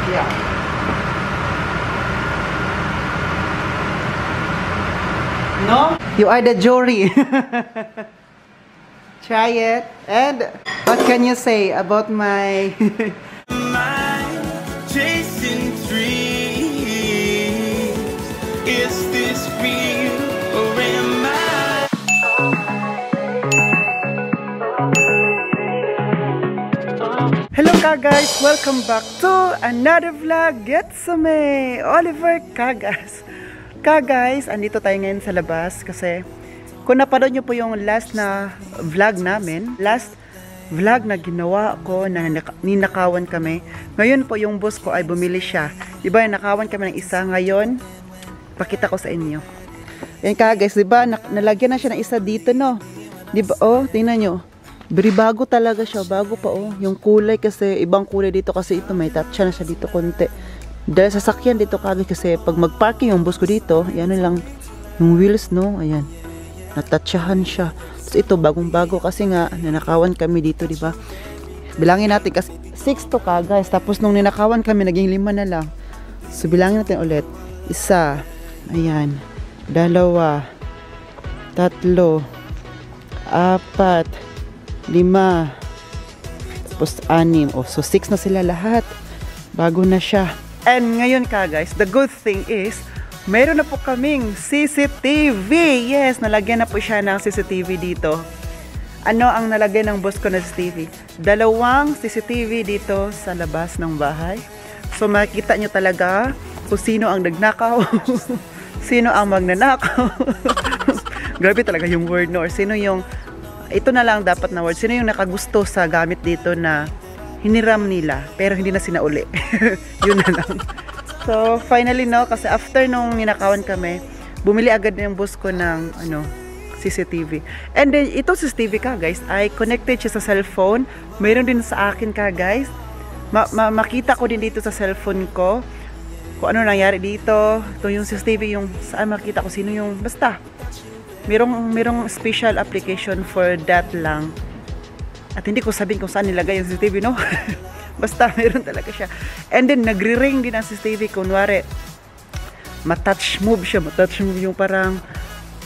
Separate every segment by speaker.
Speaker 1: Yeah. No? You are the jury. Try it. And what can you say about my...
Speaker 2: Chasing dreams. Is this real or am I?
Speaker 1: Hello guys, welcome back to another vlog. Getsume Oliver Kagas. Guys, andito tayo ngayon sa labas kasi kung napanood nyo po yung last na vlog namin, last vlog na ginawa ko na ninakawan kami. Ngayon po yung boss ko ay bumili siya. Diba nakawan kami ng isa ngayon? Pakita ko sa inyo. Yan guys, diba nalagyan na siya ng isa dito, no? Diba, oh, tingnan nyo. Very bago talaga siya, bago pa oh. Yung kulay kasi, ibang kulay dito kasi ito, may touch na siya dito konti. Dahil sasakyan dito kagad kasi pag mag-parking yung bus ko dito, yan lang yung wheels, no? Ayan. Natatsahan siya. So ito, bagong-bago kasi nga, nanakawan kami dito, di ba? Bilangin natin kasi 6 to guys. Tapos nung ninakawan kami, naging 5 na lang. So bilangin natin ulit. 1, ayan. 2, 3, 4, 5, tapos 6. Oh, so 6 na sila lahat. Bago na siya. And ngayon guys, the good thing is, meron na po kaming CCTV. Yes, nalagyan na po siya ng CCTV dito. Ano ang nalagyan ng boss ko na CCTV? 2 CCTV dito sa labas ng bahay. So makikita nyo talaga kung sino ang nagnakaw. Sino ang magnanakaw. Grabe talaga yung word, no? Or sino yung... Ito na lang dapat na word. Sino yung nakagusto sa gamit dito na hiniram nila pero hindi na sinauli? Yun na lang. So finally, no, kasi after nung ninakawan kami, bumili agad na yung boss ko ng CCTV. And then ito CCTV guys ay connected siya sa cellphone. Mayroon din sa akin guys. Makita ko din dito sa cellphone ko kung ano nangyari dito. Ito yung CCTV, yung saan makita ko sino yung basta. Merong special application for that lang. At hindi ko sabihin kung saan nilagay yung CCTV, no? Basta meron talaga siya. And then nagre-ring din ang CCTV. Kunwari, ma-touch move siya. Ma-touch move yung parang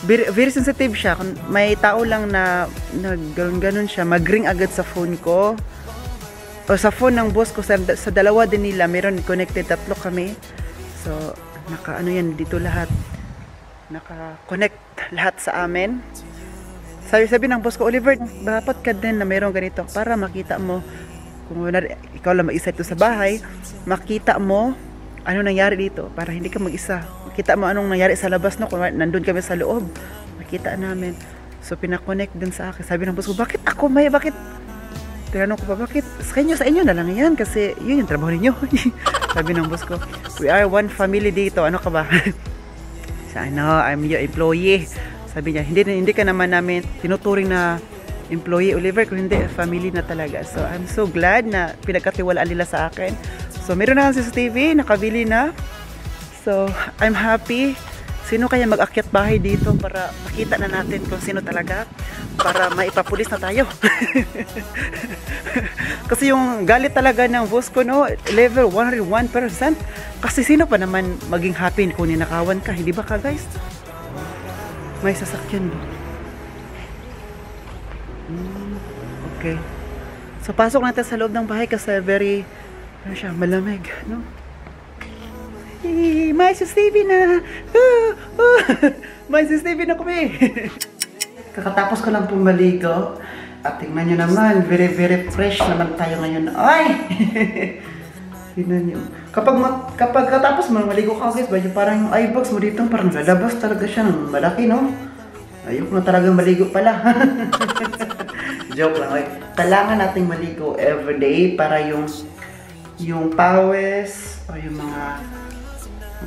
Speaker 1: very sensitive siya. Kung may tao lang na ganun siya, mag-ring agad sa phone ko. O sa phone ng boss ko, sa dalawa din nila, meron connected, 3 kami. So, naka-ano yan dito lahat. Naka-connect lahat sa amin. Sabi ng boss ko, Oliver, dapat ka din na mayroong ganito para makita mo kung ikaw lang mag-isa ito sa bahay, makita mo ano nangyari dito para hindi ka mag-isa. Makita mo anong nangyari sa labas, no? Kung nandun kami sa loob, makita namin. So pinakonect din sa akin. Sabi ng boss ko, bakit ako may, bakit? Tinanong ko pa, bakit? Sa inyo na lang yan kasi yun yung trabaho ninyo. Sabi ng boss ko, we are one family dito. Ano ka ba? I'm your employee. Sabi niya, hindi ka naman namin tinuturing na employee, Oliver, kung hindi, family na talaga. So, I'm so glad na pinagkatiwalaan nila sa akin. So, meron na ang CCTV, nakabili na. So, I'm happy. Sino kaya mag-akyat bahay dito para makita na natin kung sino talaga? Para maipapulis na tayo. Kasi yung galit talaga ng boss ko, no, level 101%. Kasi sino pa naman maging happy kung ninakawan ka, hindi ba guys? May sasakyan ba? Okay. So, pasok natin sa loob ng bahay kasi very, ano siya, malamig, no? Hey, may CCTV na! May CCTV na kami! Kakatapos ko lang pumaligo. At tingnan nyo naman, very, very fresh naman tayo ngayon. Ay! Tingnan nyo. Kapag katapos mo maligo ka guys, parang yung eyebags mo dito, parang lalabas talaga siya ng malaki, no? Ayoko na talagang maligo pala. Joke lang, okay? Kailangan nating maligo everyday para yung pawis o yung mga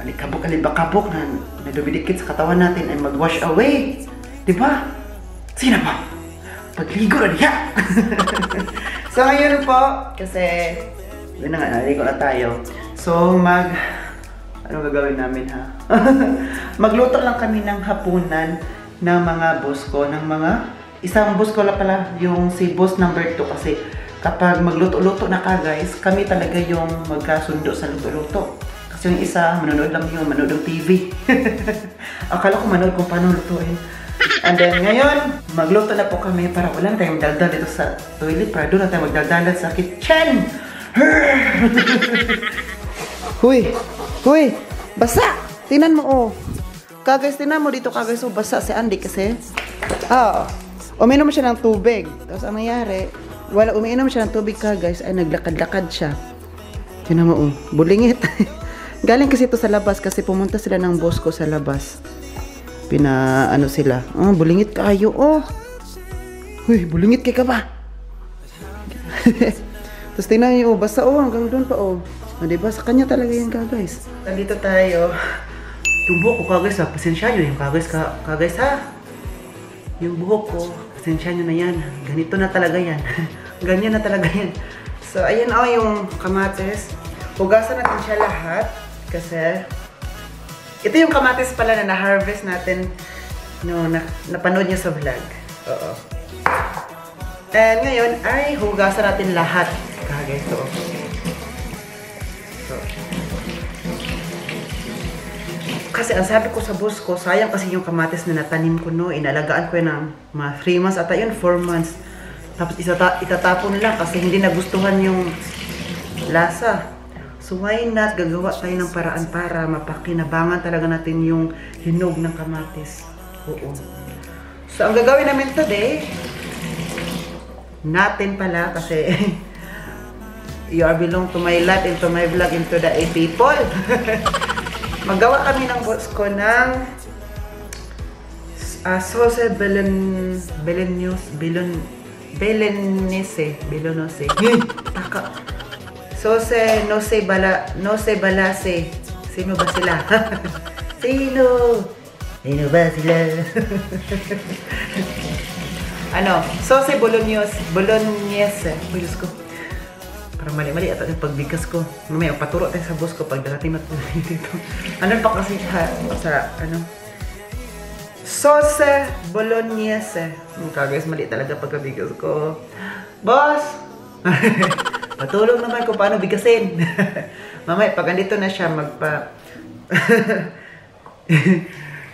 Speaker 1: malikabok-alibakabok na dumidikit sa katawan natin ay mag-wash away. Diba? Sino ba? Pagligo na diya! So ngayon po, kasi yun na nga, naligo na tayo. So ano gagawin namin ha? Magluto lang kami ng hapunan ng mga boss ko, ng mga isang boss ko lang pala, yung si boss number 2 kasi kapag magluto-luto na ka guys, kami talaga yung magkasundo sa luto-luto. Kasi yung isa, manonood lang yun, manonood ng TV. Akala ko manonood kung paano lutuin. And then ngayon, magluto na po kami para wala na tayong magdaldal dito sa toilet. Para doon na tayo magdaldalan sa kitchen. Huy! Huy! Basa! Tingnan mo oh. Kagais, tingnan mo dito kagais. Oh, basa si Andy kasi. Uminom siya ng tubig. Tapos ang nangyari, umiinom siya ng tubig kagais ay naglakad-lakad siya. Tingnan mo oh. Bulingit. Galing kasi ito sa labas kasi pumunta sila ng boss ko sa labas. Ano sila. Oh, bulingit kayo oh. Huy, bulingit kay ka ba? Tapos tingnan niyo oh, basa oh, hanggang doon pa oh. Diba? Sa kanya talaga yan guys. Nandito tayo. Yung buhok ko kagais ha, pasensya nyo yung kagais ha. Yung buhok ko, pasensya nyo na yan. Ganito na talaga yan. Ganyan na talaga yan. So, ayan o yung kamatis. Hugasan natin siya lahat. Kasi, ito yung kamatis pala na na-harvest natin no, napanood nyo sa vlog. Oo. And ngayon ay hugasan natin lahat. Kagais to. So, kasi ang sabi ko sa boss ko, sayang kasi yung kamatis na natanim ko no, inalagaan ko yun ng mga 3 months ata yun, 4 months. Tapos itatapon lang kasi hindi nagustuhan yung lasa. So why not gagawa tayo ng paraan para mapakinabangan talaga natin yung hinog ng kamatis. Oo. So ang gagawin namin today, natin pala kasi you are belong to my life and to my vlog and to the people. Maggawa kami ng boss ko ng sauce belenese. Taka. Sauce no se balase. Sino ba sila? Sino ba sila? Sauce bolognese. Uy, Diyos ko. Parang mali-mali at yung pagbigkas ko. Mamaya, paturo tayo sa boss ko pag darating na dito. Ano pa kasi sa sauce bolognese. Kagais, mali talaga pagkabigas ko. Boss! Patulong naman kung paano bigasin. Mamaya, pag andito na siya,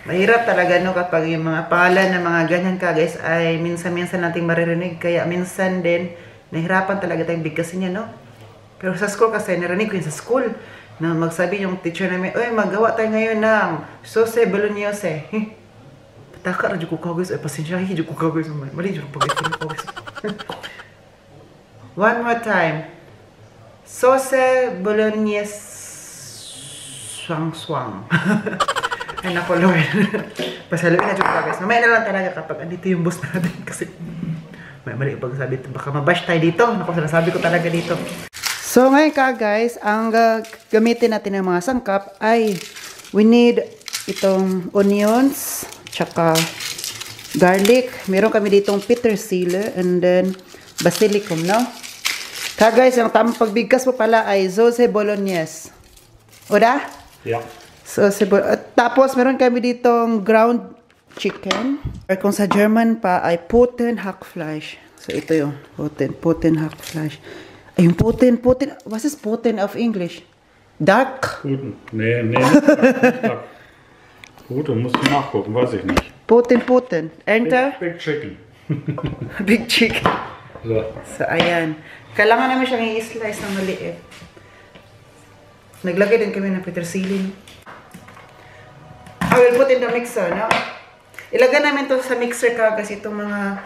Speaker 1: mahirap talaga no kapag yung mga pangalan ng mga ganyan kagais ay minsan-minsan nating maririnig. Kaya minsan din, nahirapan talaga tayong bigkasin niya, no? Pero sa school kasi, narinig ko yun sa school, na magsabi yung teacher namin, oy, magawa tayo ngayon ng sauce bolognese. Pataka, radyo ko kagawis, ay pasensya, radyo ko kagawis, mali, radyo ko kagawis. One more time. Sauce bolognese swang. Ay, naku, Lord. Pasaluin na radyo ko kagawis. Mamaya na lang talaga kapag andito yung boss natin kasi may mali pag sabi, baka mabash tayo dito. Naku, sinasabi ko talaga dito. So ngayon guys, ang gamitin natin ng mga sangkap ay we need itong onions, tsaka garlic. Meron kami ditong petersilie and then basilicum, no? Guys, ang tamang pagbigkas po pala ay sauce bolognese. Oda?
Speaker 3: Yeah.
Speaker 1: Tapos meron kami ditong ground chicken. Or kung sa German pa ay Putenhackfleisch. Hackfleisch. So ito yung Putenhackfleisch. Ay, yung Puten. Was ist Puten auf English? Duck?
Speaker 3: Puten. Nee, nicht Duck. Puten, musst du nachgucken, weiß ich nicht.
Speaker 1: Puten. Enter?
Speaker 3: Big Chicken.
Speaker 1: Big chicken.
Speaker 3: So.
Speaker 1: So, ayan. Kailangan namin siyang i-slice ng maliit. Naglagay din kami ng petersilin. I will put in the mixer, no? Ilagay namin to sa mixer kasi itong mga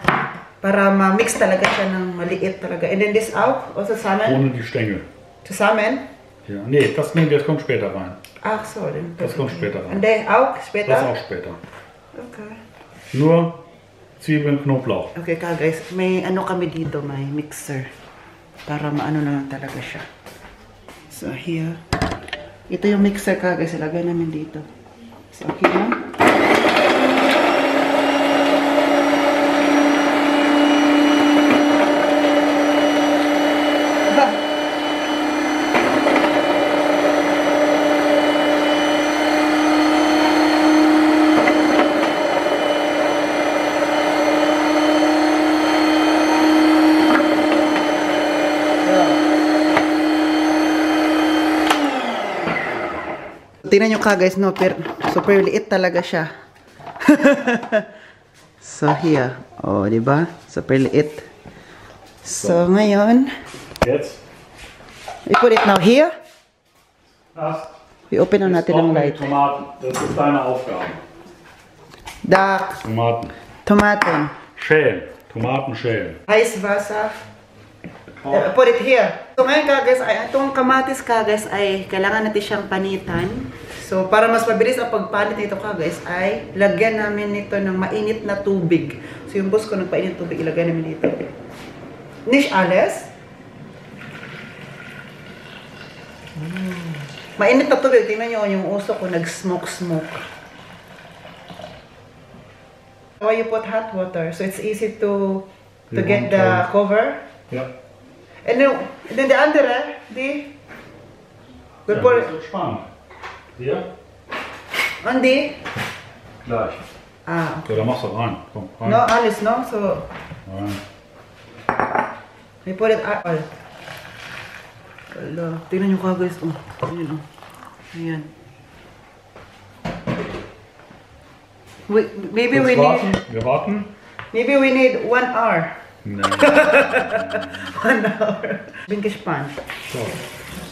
Speaker 1: para ma-mix talaga siya ng maliit talaga. And then this auch, also zusammen?
Speaker 3: Ohne die Stängel.
Speaker 1: Zusammen?
Speaker 3: Ja, nee, das kommt später rein.
Speaker 1: Ach so, dann
Speaker 3: Das kommt später rein.
Speaker 1: Und der auch später?
Speaker 3: Das auch später.
Speaker 1: Okay.
Speaker 3: Nur Zwiebeln, Knoblauch.
Speaker 1: Okay, guys, may ano kami dito, may mixer. Para maano na lang talaga siya. So, here. Ito yung mixer guys, ilagay namin dito. So, okay na. Tingnan nyo ka guys, no? Super liit talaga siya. So here. Oh, diba? Super liit. So ngayon,
Speaker 3: Jetzt.
Speaker 1: we put it now here.
Speaker 3: Das.
Speaker 1: We open na natin ang light.
Speaker 3: Tomaten. Das ist deine Aufgabe.
Speaker 1: Da,
Speaker 3: Tomaten.
Speaker 1: Tomaten.
Speaker 3: Schälen. Tomaten schälen.
Speaker 1: Ice Wasser. Put it here. So ngayon guys, itong kamatis guys ay kailangan natin siyang panitan. So para mas mabilis ang pagpanit nito guys ay lagyan namin nito ng mainit na tubig. So yung boss ko nagpainit tubig, ilagay namin dito. Nicht alles. Mainit na tubig. Tingnan nyo yung uso ko nag-smoke. Why you put hot water? So it's easy to get the cover.
Speaker 3: Ja.
Speaker 1: And then the andere, die
Speaker 3: Ja, das wird spannend. Hier?
Speaker 1: Und die?
Speaker 3: Gleich.
Speaker 1: Ah,
Speaker 3: So, da machst du rein. Komm, rein.
Speaker 1: no, alles, no? So,
Speaker 3: Rein.
Speaker 1: we put it all. Wala. Tingnan nyo guys. Oh. Ayan, oh. Ayan. Maybe we
Speaker 3: Kurz
Speaker 1: need...
Speaker 3: warten. Wir warten.
Speaker 1: Maybe we need 1 hour.
Speaker 3: Nein.
Speaker 1: 1 hour. Bin gespannt.
Speaker 3: So.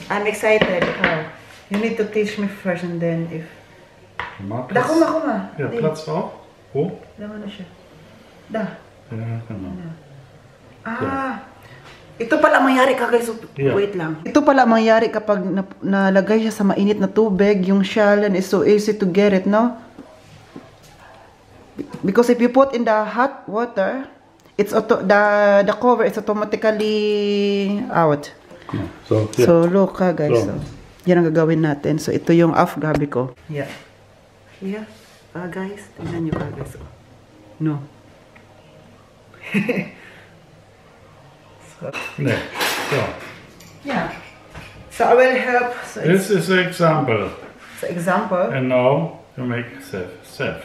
Speaker 1: I'm excited. How? You need to teach me first and then if...
Speaker 3: Tomaten.
Speaker 1: Da, kuma.
Speaker 3: Ja,
Speaker 1: Di.
Speaker 3: Platz auf. Wo?
Speaker 1: Da na siya. Da.
Speaker 3: Ja, genau.
Speaker 1: Ah. Ito pala mangyari guys.
Speaker 3: Yeah.
Speaker 1: Wait lang. Ito pala mangyari kapag nalagay siya sa mainit na tubig. Yung shallow is so easy to get it, no? Because if you put in the hot water, it's the cover is automatically out.
Speaker 3: Ja. So, hier.
Speaker 1: So look guys.
Speaker 3: So.
Speaker 1: So, yan ang gagawin natin. So ito yung afgabi ko. Yeah. Yeah. Guys, tingnan nyo guys. No.
Speaker 3: Nee. So.
Speaker 1: Yeah. So I will help. So
Speaker 3: This is an example.
Speaker 1: so example.
Speaker 3: And now you make safe. So.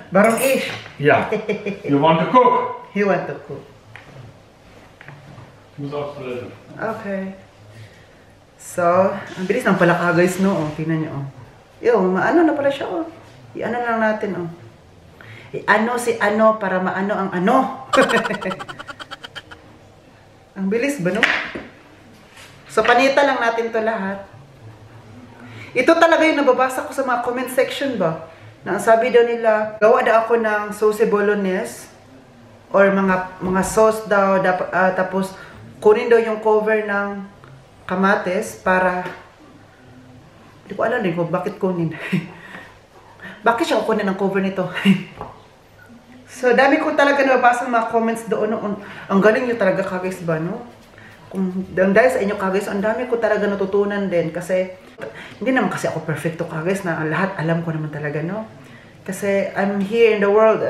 Speaker 1: Barong ish.
Speaker 3: Ja. You want to cook?
Speaker 1: You want to cook.
Speaker 3: Ich muss aufs Toilette.
Speaker 1: Okay. So, ang bilis ng pala guys, no? Oh, tingnan nyo, oh. Yo, maano na pala siya, oh. I-ano lang natin, oh. I-ano si ano para maano ang ano. Ang bilis ba, no? So, panita lang natin to lahat. Ito talaga yung nababasa ko sa mga comment section ba? Na ang sabi daw nila, gawa daw ako ng sauce bolognese or mga sauce daw, tapos kunin daw yung cover ng kamates para, hindi ko alam din kung bakit kunin. Bakit siya kunin ang cover nito? So, dami ko talaga nababasa mga comments doon. No? Ang galing nyo talaga guys ba, no? Kung dahil sa inyo guys, ang dami ko talaga natutunan din kasi hindi naman kasi ako perfecto guys na lahat alam ko naman talaga, no? Kasi I'm here in the world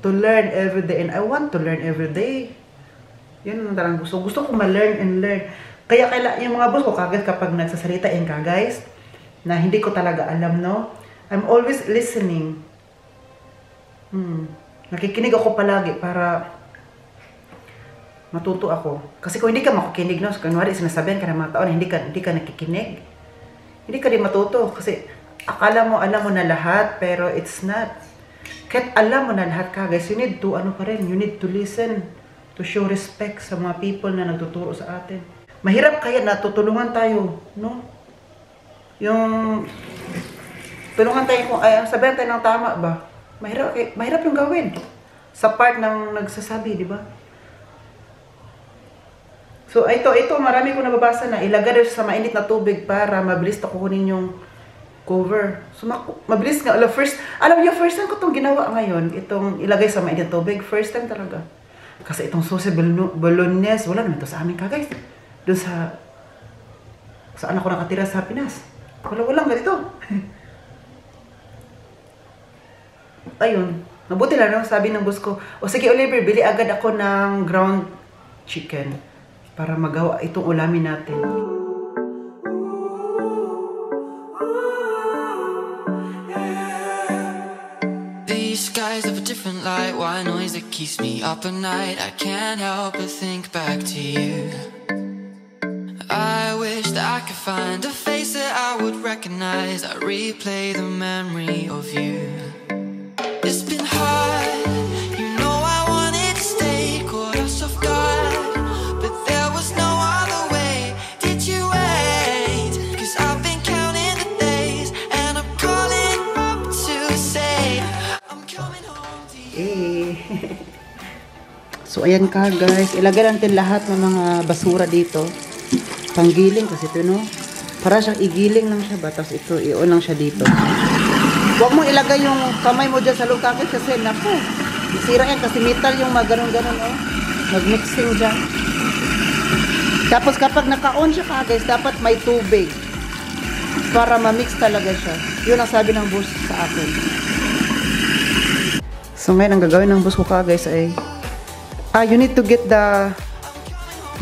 Speaker 1: to learn every day and I want to learn every day. Yun ang talagang gusto. Gusto ko ma-learn and learn. Kaya yung mga boss ko guys kapag nagsasalita yan guys na hindi ko talaga alam, no? I'm always listening. Nakikinig ako palagi para matuto ako. Kasi kung hindi ka makikinig, no? Kunwari sinasabihan ka ng mga tao na hindi ka nakikinig, hindi ka din matuto. Kasi akala mo, alam mo na lahat, pero it's not. Kahit alam mo na lahat guys, you need to, you need to listen, to show respect sa mga people na nagtuturo sa atin. Mahirap kaya na tutulungan tayo, no? Yung tulungan tayo kung sabihan tayo ng tama ba? Mahirap yung gawin. Sa part ng nagsasabi, di ba? So ito marami ko nababasa na ilagay sa mainit na tubig para mabilis na kukunin yung cover. So mabilis nga. Alam niyo, first time ko itong ginawa ngayon, itong ilagay sa mainit na tubig, first time talaga. Kasi itong sauce bolognese, wala naman ito sa amin guys. Doon saan ako nakatira sa Pinas. Walang ganito. Ayun. Mabuti lang, no? Sabi ng boss ko, o sige Oliver, bili agad ako ng ground chicken para magawa itong ulamin natin.
Speaker 2: These skies have a different light, white noise that keeps me up at night. I can't help but think back to you. I wish wish that I could find a face that I would recognize. I replay the memory of you. It's been hard, you know I wanted to stay, caught us off guard, but there was no other way. Did you wait? 'Cause I've been counting the days, and I'm calling up to say I'm coming home to you.
Speaker 1: So ayan ka guys, ilagay natin lahat ng mga basura dito. Panggiling kasi ito, no? Para siyang igiling lang siya ba, tapos ito, i-on lang siya dito. Huwag mong ilagay yung kamay mo dyan sa lukakit kasi, naku, isira yan kasi metal yung maganon-ganon, oh. Mag-mixing dyan. Tapos kapag naka-on siya ka guys, dapat may tubig para ma-mix talaga siya. Yun ang sabi ng boss sa akin. So ngayon, ang gagawin ng boss ko ka guys ay, you need to get the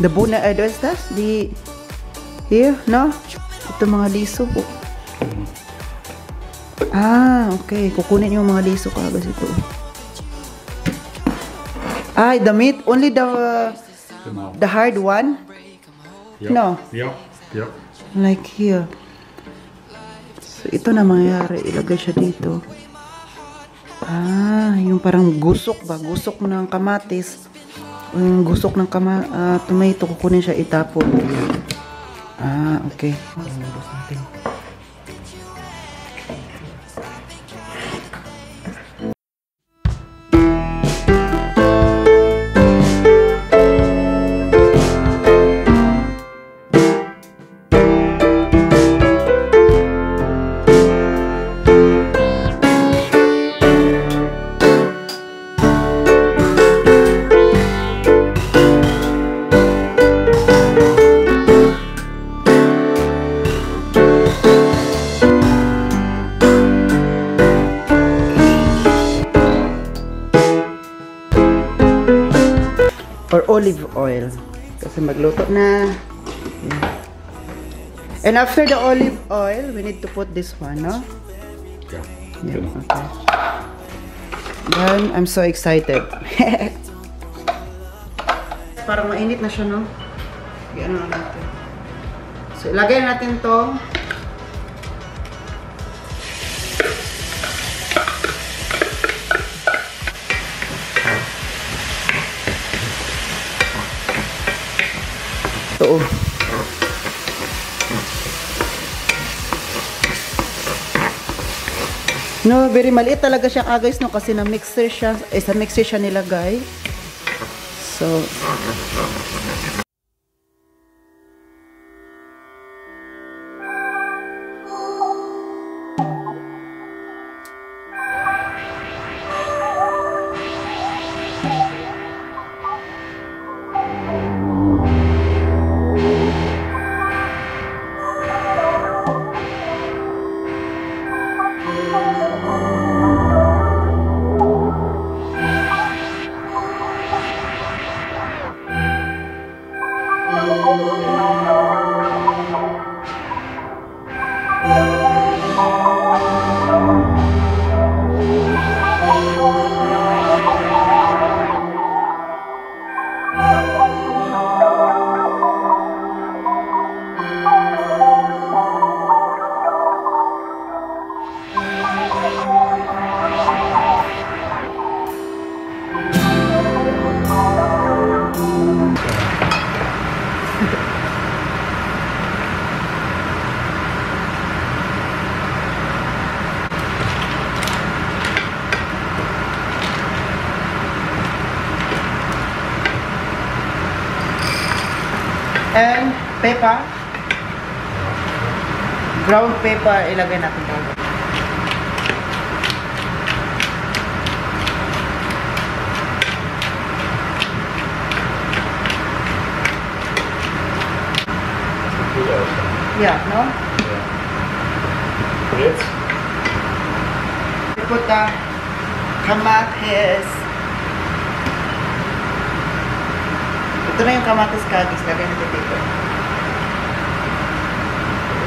Speaker 1: bone, what's that? Here, no? Ito mga liso po. Okay. Kukunin yung mga liso ka guys ito. The meat, only the hard one?
Speaker 3: Yep.
Speaker 1: No?
Speaker 3: Yep.
Speaker 1: Like here. So, ito na mangyayari. Ilagay siya dito. Yung parang gusok ba? Gusok ng kamatis. Yung gusok ng tomato, kukunin siya, itapon. Okay. Or olive oil. Kasi magluto na. And after the olive oil, we need to put this one, no?
Speaker 3: Yeah.
Speaker 1: Okay. Then, I'm so excited. Parang mainit na siya, no? Iyan na natin. So, ilagay natin to. Ito. No, very maliit talaga siya guys, no, kasi na mixer siya, sa mixer siya nilagay. So and pepper, ground pepper, ilagay natin dito. Yeah, no?
Speaker 3: Yeah. Jetzt?
Speaker 1: We put the kamatis. Ito na yung kamatis kagis. Lagay natin dito.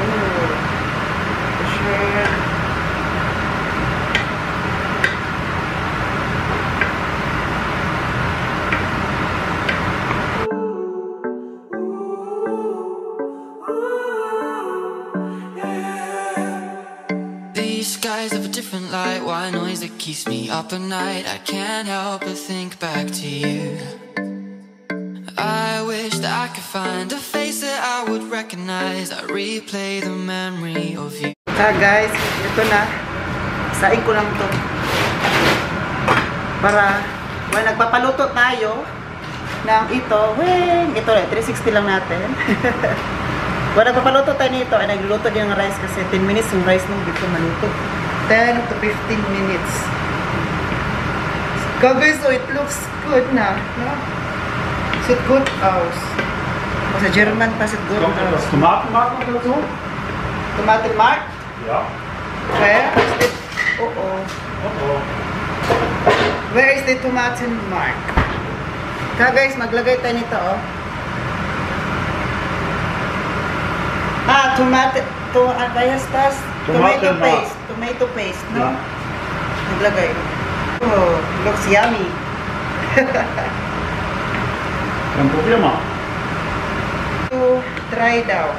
Speaker 1: Ooh. Sure.
Speaker 2: skies of a different light, white noise that keeps me up at night. I can't help but think back to you. I wish that I could find a face that I would recognize. I replay the memory of you.
Speaker 1: Guys, ito na. Saing ko lang to. Para, well, nagpapaluto tayo ng ito. Ito 360 lang natin. Well, nagpapaluto tayo nito. Ay, nagluluto din ng rice kasi 10 minutes yung rice nung dito maluto. 10 to 15 minutes. Guys, so it looks good na. No? Sieht gut aus. Sa German pa sieht gut
Speaker 3: Kommt
Speaker 1: aus.
Speaker 3: etwas Tomatenmark oder so?
Speaker 1: Tomatenmark?
Speaker 3: Ja.
Speaker 1: Where is the... Where is the Tomatenmark? Guys, maglagay tayo nito, oh. Tomato paste, no?
Speaker 3: Ja.
Speaker 1: Naglagay. Oh, looks yummy.
Speaker 3: Dann probier mal.
Speaker 1: To try daw.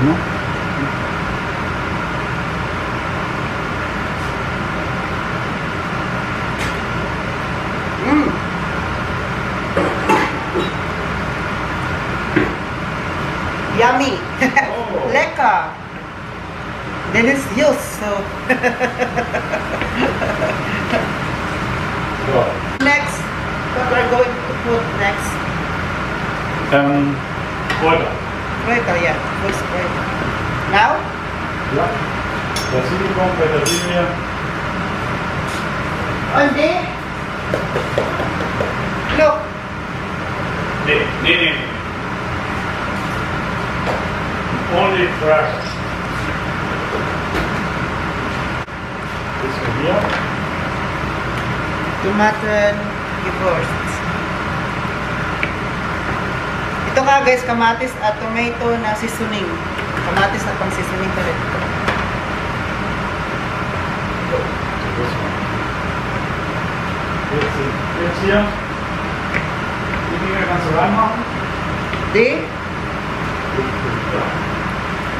Speaker 3: Ano?
Speaker 1: Yummy.
Speaker 3: Oh.
Speaker 1: Lekker. Delicioso.
Speaker 3: So.
Speaker 1: Next, what we're going to put next?
Speaker 3: Kräuter.
Speaker 1: Kräuter, yeah. What's kräuter? Now?
Speaker 3: Ja. Basilikum, Petersilie.
Speaker 1: Und die? Look.
Speaker 3: Nee. Only fresh. Bisschen hier.
Speaker 1: Tomaten gewürzt. Ito nga guys, kamatis at tomato na seasoning. Kamatis na pang seasoning pa rin.
Speaker 3: Jetzt hier. Die Dinge kannst du reinmachen.
Speaker 1: Di?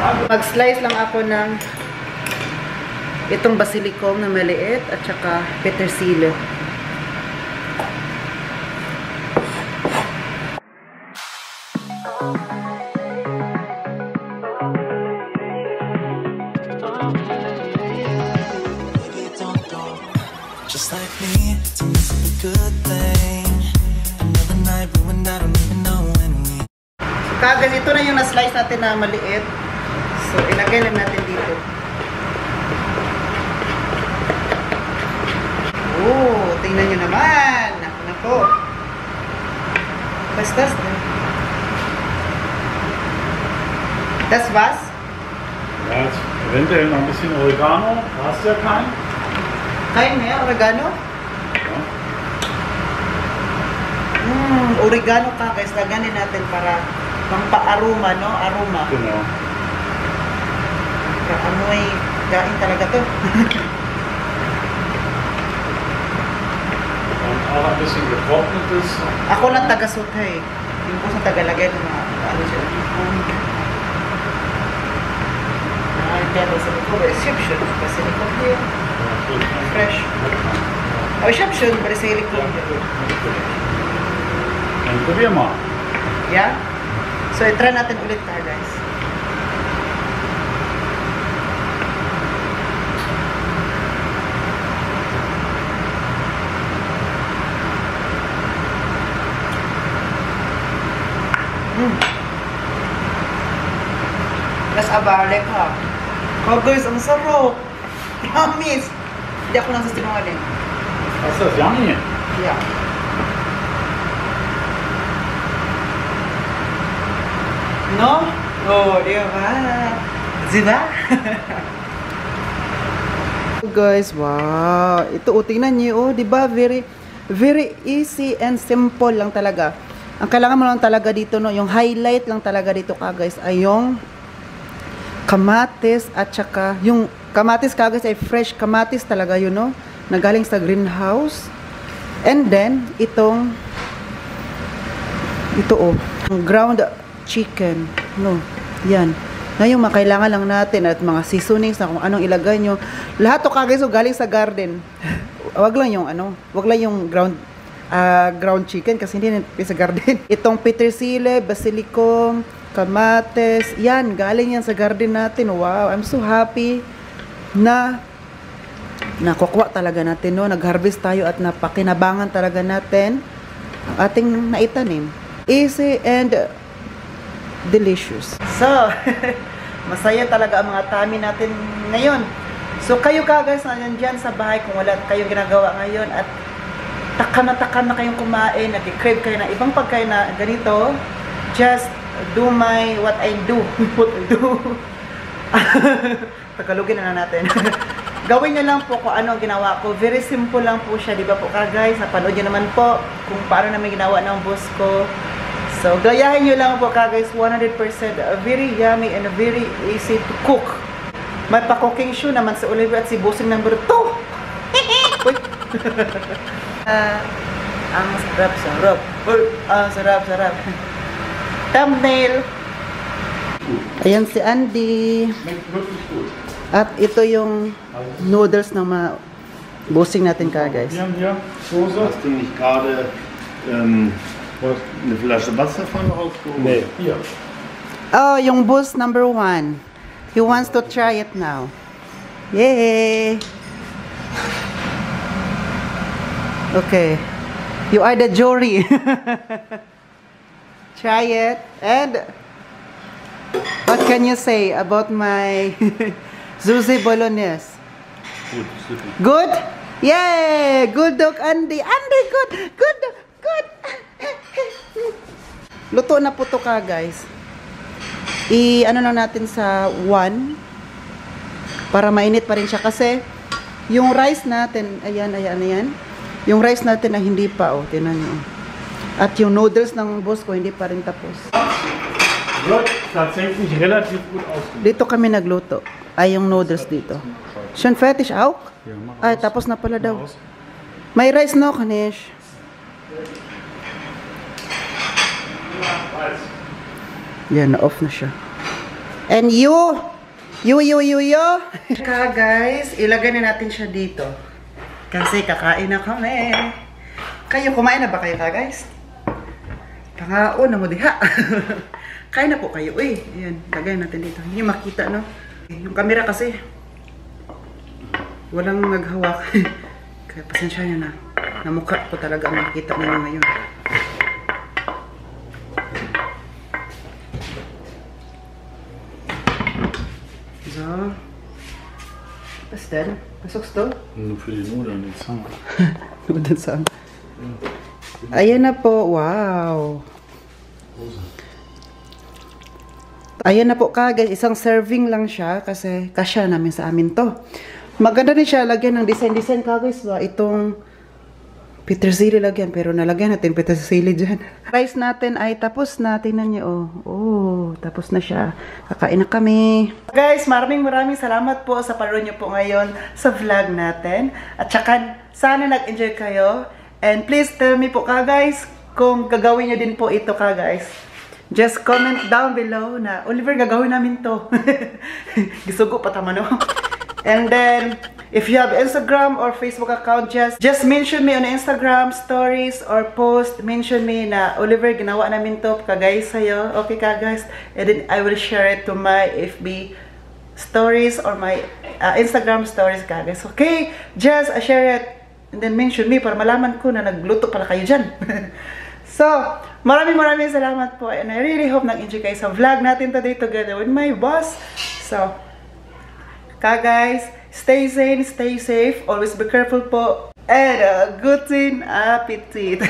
Speaker 1: Mag-slice lang ako ng itong basilikum na maliit at saka petersilyo.
Speaker 2: Just like me, it's a good thing. Another night ruined, I don't even know when we.
Speaker 1: So kagas, ito na yung na-slice natin na maliit. So ilagay lang natin dito. Oh, tingnan nyo naman. Nako. Basta. Das was?
Speaker 3: Ja, jetzt eventuell noch ein bisschen Oregano. Hast du ja keinen?
Speaker 1: Kain mehr oregano?
Speaker 3: Ja.
Speaker 1: Oregano ka guys, laganin natin para pang-pa-aroma, no? Aroma.
Speaker 3: Genau.
Speaker 1: Kaamoy daing talaga to.
Speaker 3: Und auch ein bisschen getrocknetes.
Speaker 1: Ako lang taga-sutay. Yung po sa tagalagay ng mga ano siya. Pero sa ko ba exception kasi ko here fresh. Oh, exception pero sa ko.
Speaker 3: Dann probier mal.
Speaker 1: Yeah. So i-try natin ulit ta guys. Las abale ka. Oh guys, ang sarap. Promise. Hindi ako nang sasinungaling.
Speaker 3: Das ist yummy.
Speaker 1: Yeah. No? Oh, di ba? Diba? Guys, wow. Ito, tingnan niyo, di ba? Very easy and simple lang talaga. Ang kailangan mo lang talaga dito, no, yung highlight lang talaga dito ka, guys, ay yung kamatis at saka yung kamatis ka, guys, ay fresh kamatis talaga yun, no? Nagaling sa greenhouse. And then, itong Ito oh, ground chicken. No, yan. Ngayon, makailangan lang natin at mga seasonings na kung anong ilagay nyo. Lahat to kagay so galing sa garden. Wag lang yung wag lang yung ground chicken kasi hindi sa garden. Itong petersile, basilicum, kamates, yan, galing yan sa garden natin. Wow, I'm so happy na nakukuha talaga natin, no? Nag-harvest tayo at napakinabangan talaga natin ang ating naitanim. Easy and delicious. So, masaya talaga ang mga tummy natin ngayon. So, kayo guys na dyan sa bahay kung wala kayong ginagawa ngayon at takam na kayong kumain, nag-crave kayo ng ibang pagkain na ganito, just do what I do. What I do. Tagalogin na natin. Gawin nyo lang po kung ano ang ginawa ko. Very simple lang po siya, di ba po guys? Napanood nyo naman po kung paano namin ginawa ng boss ko. So, gayahin nyo lang po guys, 100% very yummy and very easy to cook. May pa-cooking show naman si Oliver at si bossing number 2. Uy! Ang sarap. Ang sarap. Thumbnail. Ayan si Andy. At ito yung noodles ng mga bossing natin guys.
Speaker 3: Ja, Soße.
Speaker 4: Hast du nicht gerade eine Flasche Wasser von rausgeholt?
Speaker 3: Nee, hier.
Speaker 1: Oh, yung boss number 1. He wants to try it now. Yay! Okay. You are the jury. Try it. And what can you say about my Zuzi Bolognese?
Speaker 3: Gut, super.
Speaker 1: Good? Yay! Good dog, Andy. Andy, good. Good. Good. Luto na po to guys. Ano lang natin sa 1 para mainit pa rin siya kasi yung rice natin, ayan. Yung rice natin na hindi pa, oh, tingnan niyo. At yung noodles ng boss ko hindi pa rin tapos.
Speaker 3: Wird tatsächlich relativ gut ausgemacht.
Speaker 1: Dito kami nagluto. Ay, yung noodles dito. Schon fertig auch?
Speaker 3: Ja, mach
Speaker 1: Ay,
Speaker 3: aus.
Speaker 1: tapos na pala daw.
Speaker 3: Mach aus.
Speaker 1: May rice no, Kanish? Yan, na-off na siya. And you. Guys, ilagay na natin siya dito. Kasi kakain na kami. Kayo, kumain na ba kayo guys? Pangao na mo diha. Kain na po kayo. Ayan, lagay natin dito. Hindi makita, no? Yung camera kasi walang naghawak. Kaya pasensya nyo na. Namukha ko talaga ang makita ninyo ngayon. So. Was denn? Was sagst du?
Speaker 3: Nur für die Nudeln, die Zange.
Speaker 1: Nudeln. Ayan na po. Wow. Ayan na po guys. Isang serving lang siya kasi kasya namin sa amin to. Maganda rin siya. Lagyan ng design guys. Itong petersili lagyan. Pero nalagyan natin petersili dyan. Rice natin ay tapos na. Tingnan niyo. Oh, tapos na siya. Kakain na kami. Guys, maraming salamat po sa panonood niyo po ngayon sa vlog natin. At saka sana nag-enjoy kayo. And please tell me po guys kung gagawin niyo din po ito guys. Just comment down below na, Oliver, gagawin namin to. Gisugo pa tama, no? And then, if you have Instagram or Facebook account, just mention me on Instagram stories or post. Mention me na, Oliver, ginawa namin to guys sa'yo. Okay guys? And then, I will share it to my FB stories or my Instagram stories guys. Okay? Just share it. And then, mention me para malaman ko na nagluto pala kayo dyan. So, maraming salamat po. And I really hope nag-enjoy kayo sa vlog natin today together with my boss. So, guys, stay sane, stay safe. Always be careful po. And good appetit.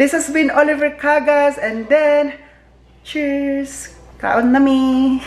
Speaker 1: This has been Oliver Kagas. And then, cheers. Kaon nami.